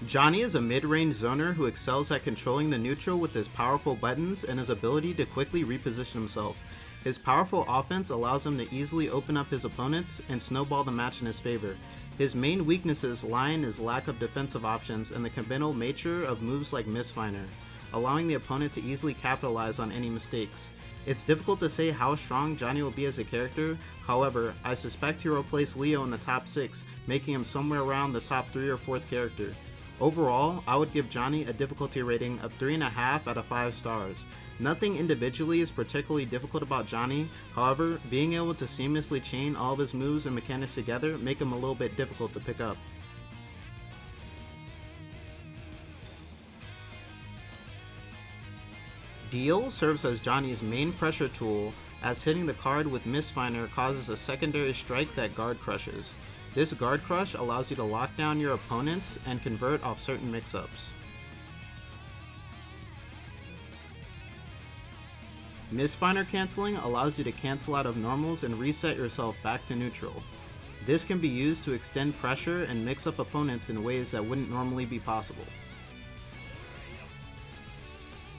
Johnny is a mid-range zoner who excels at controlling the neutral with his powerful buttons and his ability to quickly reposition himself. His powerful offense allows him to easily open up his opponents and snowball the match in his favor. His main weaknesses lie in his lack of defensive options and the committal nature of moves like Mistfinder, allowing the opponent to easily capitalize on any mistakes. It's difficult to say how strong Johnny will be as a character, however, I suspect he will place Leo in the top 6, making him somewhere around the top 3 or 4th character. Overall, I would give Johnny a difficulty rating of 3.5 out of 5 stars. Nothing individually is particularly difficult about Johnny, however, being able to seamlessly chain all of his moves and mechanics together make him a little bit difficult to pick up. Deal serves as Johnny's main pressure tool, as hitting the card with Mistfinder causes a secondary strike that guard crushes. This guard crush allows you to lock down your opponents and convert off certain mix-ups. Mistfinder canceling allows you to cancel out of normals and reset yourself back to neutral. This can be used to extend pressure and mix up opponents in ways that wouldn't normally be possible.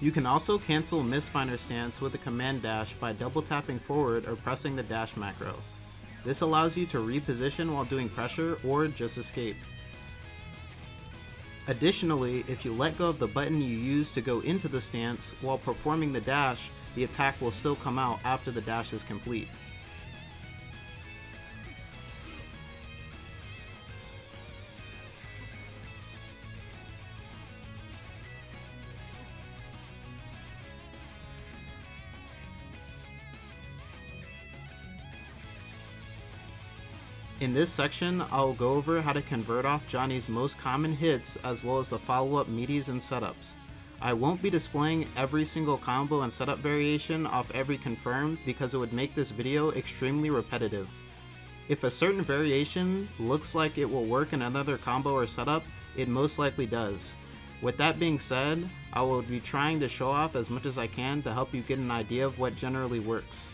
You can also cancel Mistfinder stance with a command dash by double tapping forward or pressing the dash macro. This allows you to reposition while doing pressure or just escape. Additionally, if you let go of the button you use to go into the stance while performing the dash, the attack will still come out after the dash is complete. In this section, I'll go over how to convert off Johnny's most common hits as well as the follow-up meaties and setups. I won't be displaying every single combo and setup variation off every confirm because it would make this video extremely repetitive. If a certain variation looks like it will work in another combo or setup, it most likely does. With that being said, I will be trying to show off as much as I can to help you get an idea of what generally works.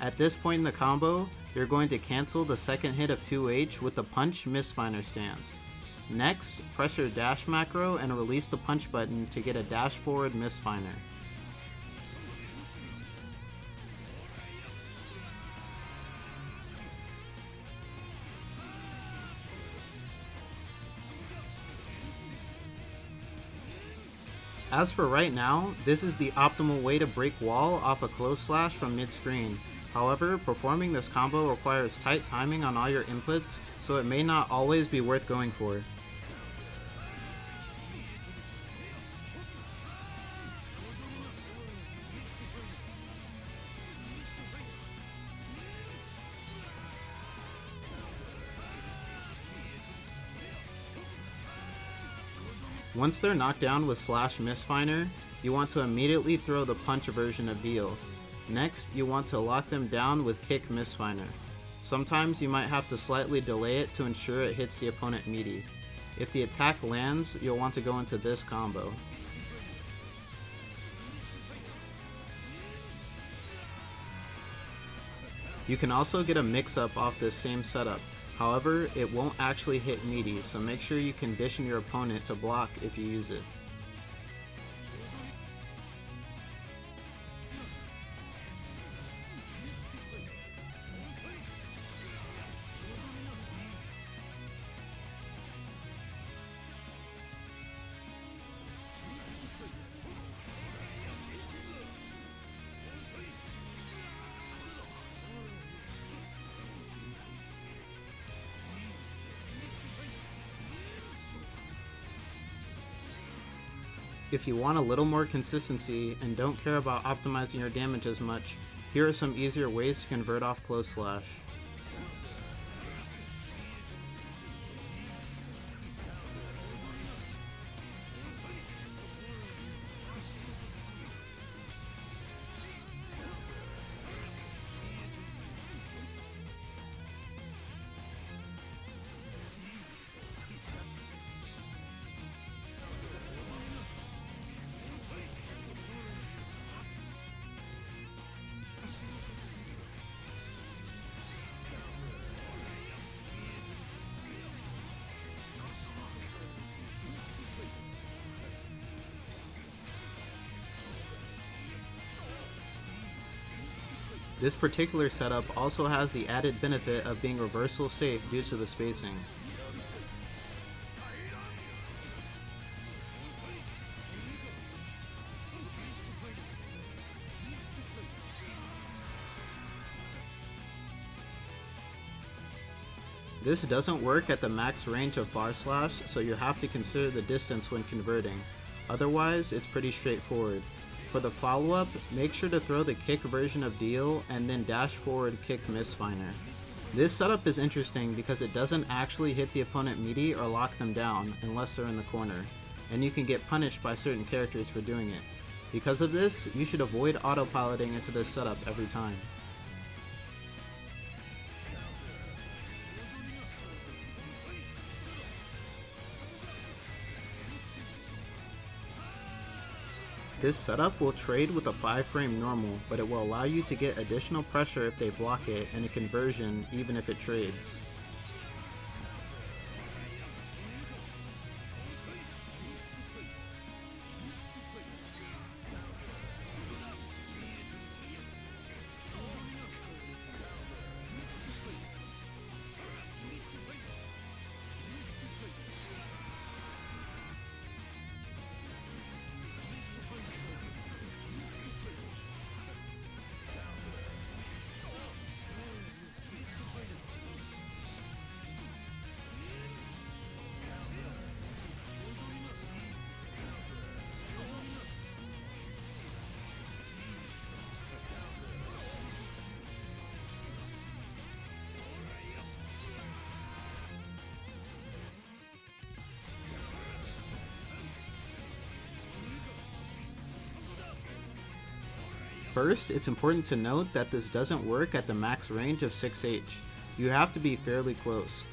At this point in the combo, you're going to cancel the second hit of 2H with the punch Mistfinder stance. Next, press your dash macro and release the punch button to get a dash forward Mistfinder. As for right now, this is the optimal way to break wall off a close slash from mid-screen. However, performing this combo requires tight timing on all your inputs, so it may not always be worth going for. Once they're knocked down with slash Mistfinder, you want to immediately throw the punch version of Deal. Next, you want to lock them down with kick Mistfinder. Sometimes you might have to slightly delay it to ensure it hits the opponent meaty. If the attack lands, you'll want to go into this combo. You can also get a mix-up off this same setup. However, it won't actually hit meaty, so make sure you condition your opponent to block if you use it. If you want a little more consistency and don't care about optimizing your damage as much, here are some easier ways to convert off close slash. This particular setup also has the added benefit of being reversal safe due to the spacing. This doesn't work at the max range of Far Slash, so you have to consider the distance when converting. Otherwise, it's pretty straightforward. For the follow-up, make sure to throw the kick version of Deal and then dash forward kick Mistfinder. This setup is interesting because it doesn't actually hit the opponent meaty or lock them down unless they're in the corner, and you can get punished by certain characters for doing it. Because of this, you should avoid autopiloting into this setup every time. This setup will trade with a 5-frame normal, but it will allow you to get additional pressure if they block it and a conversion even if it trades. First, it's important to note that this doesn't work at the max range of 6H. You have to be fairly close.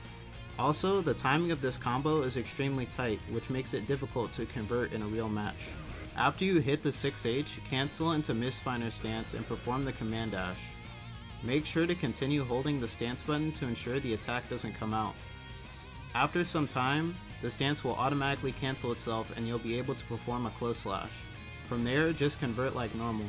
Also, the timing of this combo is extremely tight, which makes it difficult to convert in a real match. After you hit the 6H, cancel into Mistfinder stance and perform the command dash. Make sure to continue holding the stance button to ensure the attack doesn't come out. After some time, the stance will automatically cancel itself and you'll be able to perform a close slash. From there, just convert like normal.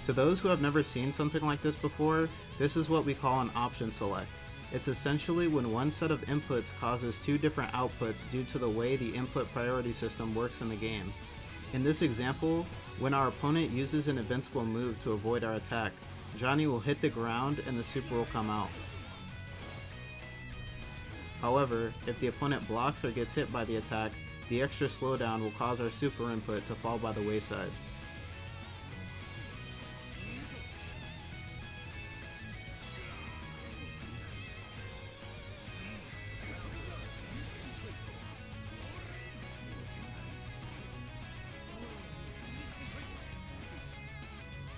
To those who have never seen something like this before, this is what we call an option select. It's essentially when one set of inputs causes two different outputs due to the way the input priority system works in the game. In this example, when our opponent uses an invincible move to avoid our attack, Johnny will hit the ground and the super will come out. However, if the opponent blocks or gets hit by the attack, the extra slowdown will cause our super input to fall by the wayside.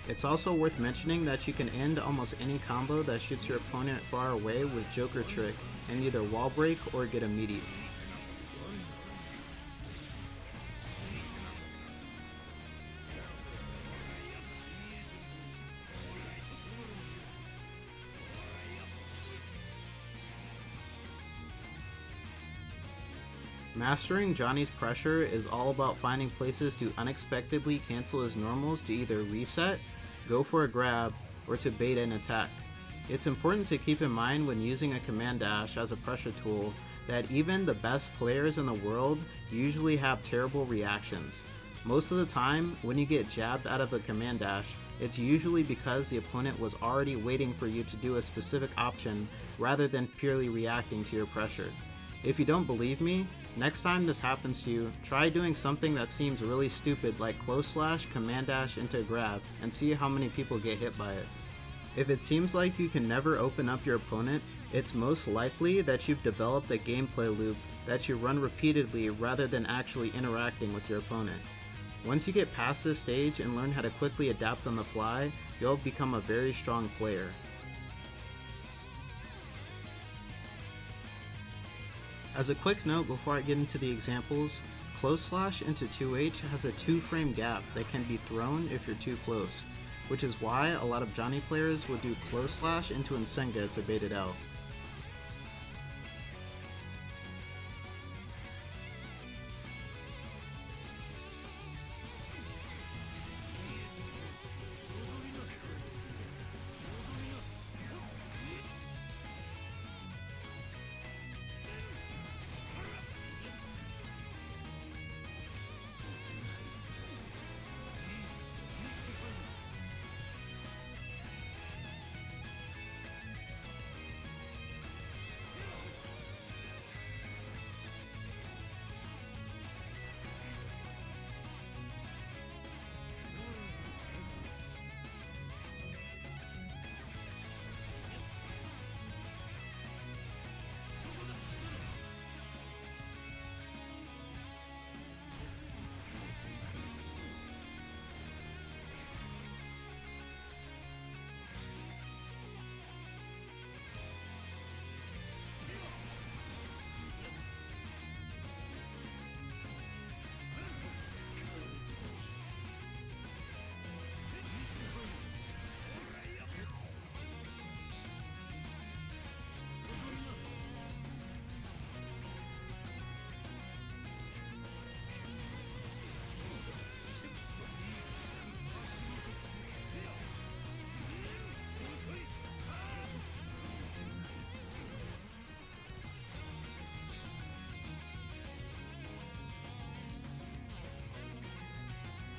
It's also worth mentioning that you can end almost any combo that shoots your opponent far away with Joker Trick and either wall break or get a meaty. Mastering Johnny's pressure is all about finding places to unexpectedly cancel his normals to either reset, go for a grab, or to bait an attack. It's important to keep in mind when using a command dash as a pressure tool that even the best players in the world usually have terrible reactions. Most of the time, when you get jabbed out of a command dash, it's usually because the opponent was already waiting for you to do a specific option rather than purely reacting to your pressure. If you don't believe me, next time this happens to you, try doing something that seems really stupid like close slash, command dash into grab, and see how many people get hit by it. If it seems like you can never open up your opponent, it's most likely that you've developed a gameplay loop that you run repeatedly rather than actually interacting with your opponent. Once you get past this stage and learn how to quickly adapt on the fly, you'll become a very strong player. As a quick note before I get into the examples, close slash into 2H has a 2-frame gap that can be thrown if you're too close, which is why a lot of Johnny players would do close slash into Nsenga to bait it out.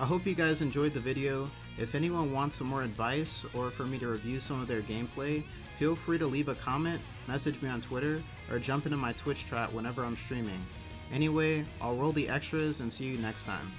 I hope you guys enjoyed the video. If anyone wants some more advice or for me to review some of their gameplay, feel free to leave a comment, message me on Twitter, or jump into my Twitch chat whenever I'm streaming. Anyway, I'll roll the extras and see you next time.